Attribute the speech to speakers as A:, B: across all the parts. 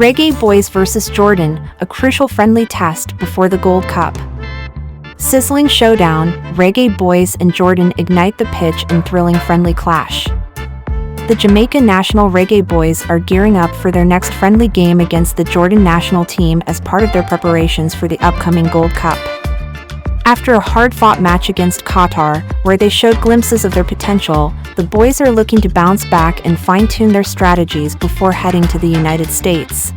A: Reggae Boyz vs Jordan, a crucial friendly test before the Gold Cup. Sizzling showdown, Reggae Boyz and Jordan ignite the pitch in thrilling friendly clash. The Jamaica national Reggae Boyz are gearing up for their next friendly game against the Jordan national team as part of their preparations for the upcoming Gold Cup. After a hard-fought match against Qatar, where they showed glimpses of their potential, the boys are looking to bounce back and fine-tune their strategies before heading to the United States.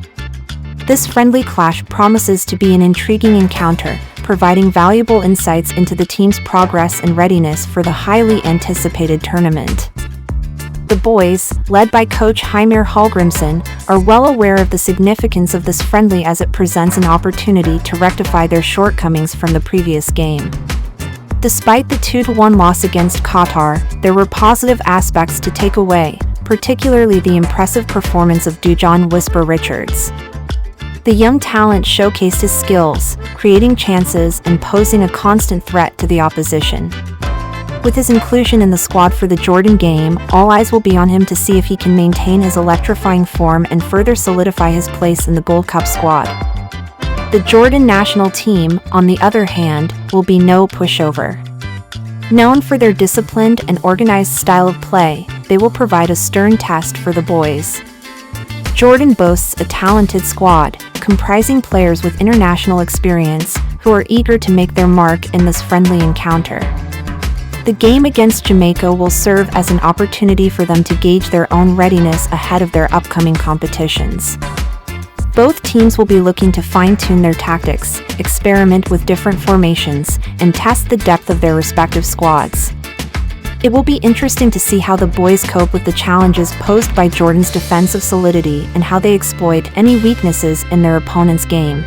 A: This friendly clash promises to be an intriguing encounter, providing valuable insights into the team's progress and readiness for the highly anticipated tournament. The boys, led by coach Heimir Hallgrimsson, are well aware of the significance of this friendly as it presents an opportunity to rectify their shortcomings from the previous game. Despite the 2-1 loss against Qatar, there were positive aspects to take away, particularly the impressive performance of Dujon Whisper Richards. The young talent showcased his skills, creating chances and posing a constant threat to the opposition. With his inclusion in the squad for the Jordan game, all eyes will be on him to see if he can maintain his electrifying form and further solidify his place in the Gold Cup squad. The Jordan national team, on the other hand, will be no pushover. Known for their disciplined and organized style of play, they will provide a stern test for the boys. Jordan boasts a talented squad, comprising players with international experience, who are eager to make their mark in this friendly encounter. The game against Jamaica will serve as an opportunity for them to gauge their own readiness ahead of their upcoming competitions. Both teams will be looking to fine-tune their tactics, experiment with different formations, and test the depth of their respective squads. It will be interesting to see how the boys cope with the challenges posed by Jordan's defensive solidity and how they exploit any weaknesses in their opponent's game.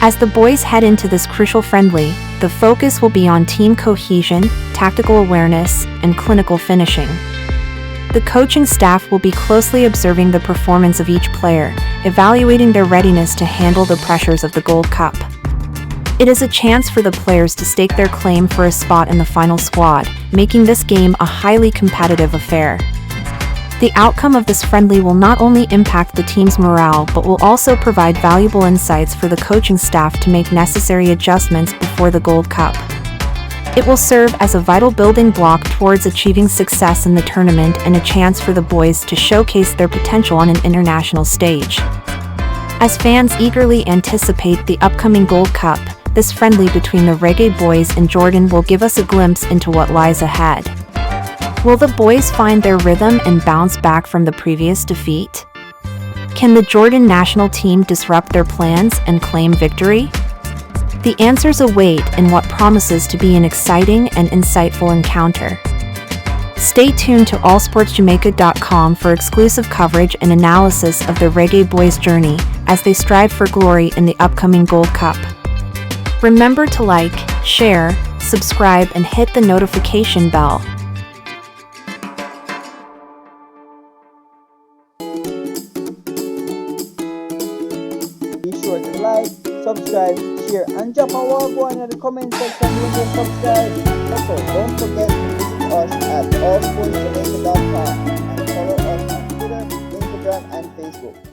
A: As the boys head into this crucial friendly, the focus will be on team cohesion, tactical awareness, and clinical finishing. The coaching staff will be closely observing the performance of each player, evaluating their readiness to handle the pressures of the Gold Cup. It is a chance for the players to stake their claim for a spot in the final squad, making this game a highly competitive affair. The outcome of this friendly will not only impact the team's morale but will also provide valuable insights for the coaching staff to make necessary adjustments before the Gold Cup. It will serve as a vital building block towards achieving success in the tournament and a chance for the boys to showcase their potential on an international stage. As fans eagerly anticipate the upcoming Gold Cup, this friendly between the Reggae Boyz and Jordan will give us a glimpse into what lies ahead. Will the boys find their rhythm and bounce back from the previous defeat? Can the Jordan national team disrupt their plans and claim victory? The answers await in what promises to be an exciting and insightful encounter. Stay tuned to allsportsjamaica.com for exclusive coverage and analysis of the Reggae Boyz journey as they strive for glory in the upcoming Gold Cup. Remember to like, share, subscribe, and hit the notification bell.
B: Be sure to like, subscribe, share, and drop a word in the comment section when you subscribe. Also, don't forget to visit us at allsportsjamaica.com and follow us on Twitter, Instagram, and Facebook.